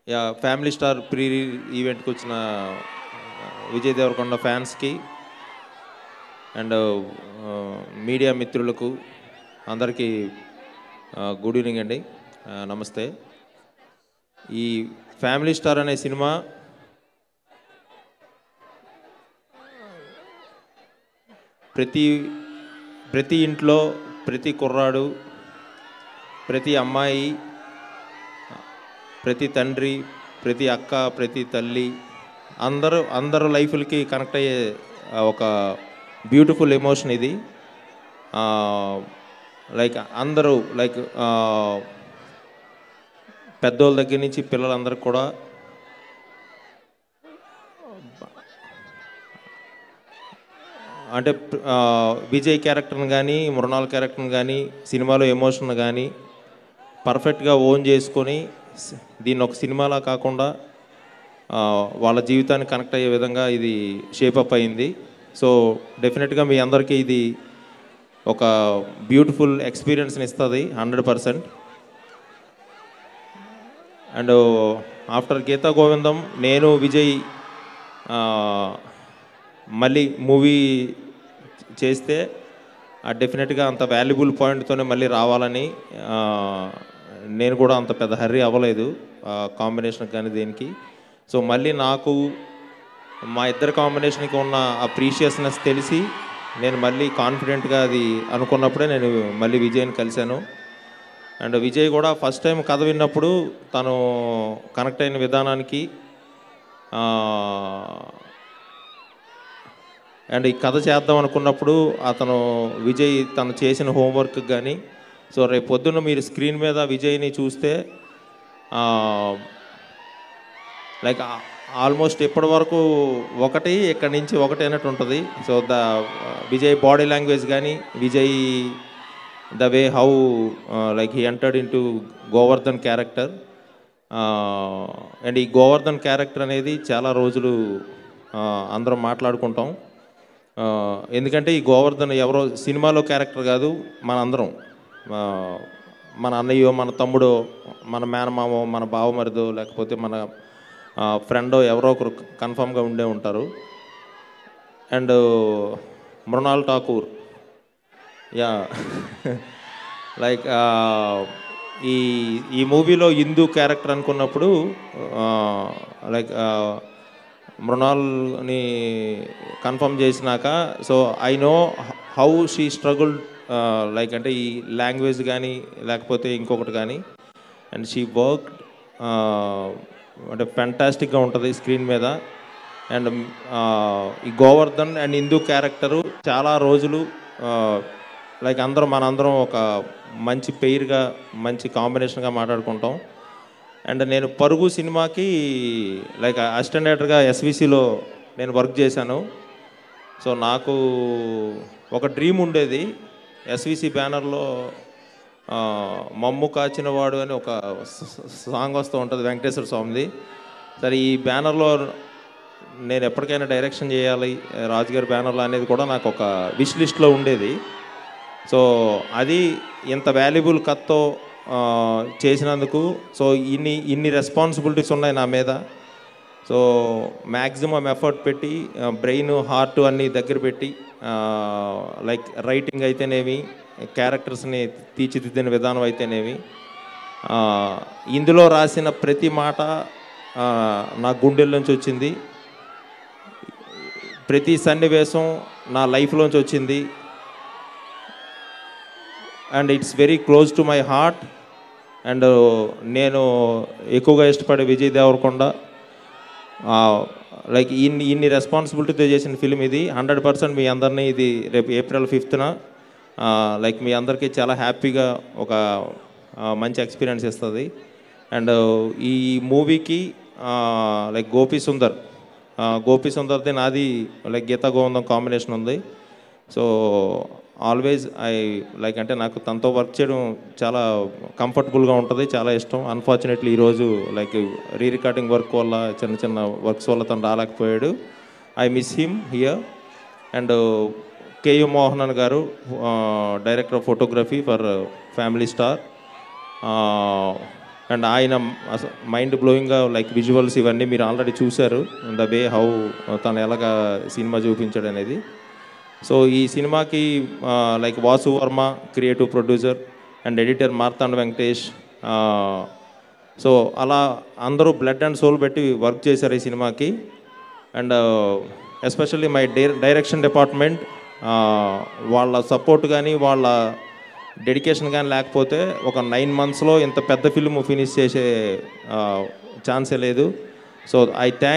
Yeah family star pre ఈవెంట్కి వచ్చిన విజయ్ దేవరకొండ ఫ్యాన్స్కి అండ్ మీడియా మిత్రులకు అందరికీ గుడ్ ఈవినింగ్ అండి, నమస్తే. ఈ ఫ్యామిలీ స్టార్ అనే సినిమా ప్రతి ఇంట్లో ప్రతి కుర్రాడు, ప్రతి అమ్మాయి, ప్రతి తండ్రి, ప్రతి అక్క, ప్రతి తల్లి అందరూ లైఫ్లకి కనెక్ట్ అయ్యే ఒక బ్యూటిఫుల్ ఎమోషన్ ఇది. లైక్ అందరూ పెద్దోళ్ళ దగ్గర నుంచి పిల్లలందరూ కూడా అంటే విజయ్ క్యారెక్టర్ని కానీ మృణాల్ క్యారెక్టర్ని కానీ సినిమాలో ఎమోషన్ కానీ పర్ఫెక్ట్గా ఓన్ చేసుకొని దీన్ని ఒక సినిమాలా కాకుండా వాళ్ళ జీవితాన్ని కనెక్ట్ అయ్యే విధంగా ఇది షేపప్ అయింది. సో డెఫినెట్గా మీ అందరికీ ఇది ఒక బ్యూటిఫుల్ ఎక్స్పీరియన్స్ని ఇస్తుంది 100%. అండ్ ఆఫ్టర్ గీతా గోవిందం నేను విజయ్ మళ్ళీ మూవీ చేస్తే డెఫినెట్గా అంత వాల్యుబుల్ పాయింట్తోనే మళ్ళీ రావాలని, నేను కూడా అంత పెద్ద హర్రీ అవ్వలేదు కాంబినేషన్ కానీ దేనికి. సో మళ్ళీ నాకు మా ఇద్దరు కాంబినేషన్కి ఉన్న ఆ ప్రీషియస్నెస్ తెలిసి నేను మళ్ళీ కాన్ఫిడెంట్గా అది అనుకున్నప్పుడే నేను మళ్ళీ విజయ్ని కలిశాను. అండ్ విజయ్ కూడా ఫస్ట్ టైం కథ విన్నప్పుడు తను కనెక్ట్ అయిన విధానానికి అండ్ ఈ కథ చేద్దాం అనుకున్నప్పుడు అతను విజయ్ తను చేసిన హోంవర్క్ కానీ, సో రేపు పొద్దున్న మీరు స్క్రీన్ మీద విజయ్ని చూస్తే లైక్ ఆల్మోస్ట్ ఇప్పటి వరకు ఇక్కడి నుంచి ఒకటి అన్నట్టు ఉంటుంది. సో విజయ్ బాడీ లాంగ్వేజ్ కానీ, Vijay the way how like he entered in to Govardhan character. And ఈ గోవర్ధన్ క్యారెక్టర్ అనేది చాలా రోజులు అందరం మాట్లాడుకుంటాం. ఎందుకంటే ఈ గోవర్ధన్ ఎవరో సినిమాలో క్యారెక్టర్ కాదు, మన అందరం, మన అన్నయ్యో, మన తమ్ముడో, మన మేనమామో, మన బావమరిదో, లేకపోతే మన ఫ్రెండో ఎవరో ఒకరు కన్ఫామ్గా ఉండే ఉంటారు. And Mrunal Thakur, yeah like ఈ మూవీలో హిందూ క్యారెక్టర్ అనుకున్నప్పుడు లైక్ మృణాల్ని కన్ఫర్మ్ చేసినాక, so I know how she struggle like అంటే ఈ లాంగ్వేజ్ కానీ లేకపోతే ఇంకొకటి కానీ, అండ్ షీ వర్క్ అంటే ఫెంటాస్టిక్గా ఉంటుంది స్క్రీన్ మీద. అండ్ ఈ గోవర్ధన్ అండ్ హిందూ క్యారెక్టరు చాలా రోజులు లైక్ మనందరం ఒక మంచి పెయిర్గా మంచి కాంబినేషన్గా మాట్లాడుకుంటాం. అండ్ నేను పరుగు సినిమాకి లైక్ అసిస్టెంట్ డైరెక్టర్గా ఎస్విసిలో నేను వర్క్ చేశాను. సో నాకు ఒక డ్రీమ్ ఉండేది, ఎస్విసి బ్యానర్లో మమ్ము కాచినవాడు అని ఒక సాంగ్ వస్తూ ఉంటుంది వెంకటేశ్వర స్వామిది. సరే ఈ బ్యానర్లో నేను ఎప్పటికైనా డైరెక్షన్ చేయాలి రాజుగారి బ్యానర్లో అనేది కూడా నాకు ఒక విష్ లిస్ట్లో ఉండేది. సో అది ఇంత వాల్యుబుల్ కథతో చేసినందుకు, సో ఇన్ని రెస్పాన్సిబిలిటీస్ ఉన్నాయి నా మీద. సో మ్యాక్సిమం ఎఫర్ట్ పెట్టి బ్రెయిన్ హార్ట్ అన్నీ దగ్గర పెట్టి లైక్ రైటింగ్ అయితేనేమి, క్యారెక్టర్స్ని తీర్చిదిద్దిన విధానం అయితేనేమి, ఇందులో రాసిన ప్రతి మాట నా గుండెల నుంచి వచ్చింది, ప్రతి సన్నివేశం నా లైఫ్లోంచి వచ్చింది. And it's very close to my heart. And నేను ఎక్కువగా ఇష్టపడే విజయ్ దేవరకొండ లైక్ ఇన్ని రెస్పాన్సిబిలిటీతో చేసిన ఫిలిం ఇది. 100% మీ అందరినీ ఇది రేపు April 5th లైక్ మీ అందరికీ చాలా హ్యాపీగా ఒక మంచి ఎక్స్పీరియన్స్ ఇస్తుంది. అండ్ ఈ మూవీకి లైక్ గోపి సుందర్ది నాది లైక్ గీతా గోవిందం కాంబినేషన్ ఉంది. సో ఆల్వేజ్ లైక్ అంటే నాకు తనతో వర్క్ చేయడం చాలా కంఫర్టబుల్గా ఉంటుంది, చాలా ఇష్టం. అన్ఫార్చునేట్లీ ఈరోజు లైక్ రికార్డింగ్ వర్క్ వల్ల చిన్న వర్క్స్ వల్ల తను రాలేకపోయాడు. I miss him here. And K U Mohanan garu, director of photography for Family Star. And ఆయన మైండ్ బ్లోయింగ్గా లైక్ విజువల్స్ ఇవన్నీ మీరు ఆల్రెడీ చూశారు, ద వే హౌ తను ఎలాగా సినిమా చూపించాడు అనేది. సో ఈ సినిమాకి like Vasu Varma creative producer and editor Marthanda Venkatesh, so అలా అందరూ బ్లడ్ అండ్ సోల్ పెట్టి వర్క్ చేశారు ఈ సినిమాకి. And especially my direction department, వాళ్ళ సపోర్ట్ కానీ వాళ్ళ డెడికేషన్ కానీ లేకపోతే ఒక 9 monthsలో ఇంత పెద్ద ఫిల్మ్ ఫినిష్ చేసే ఛాన్సే లేదు. So I thank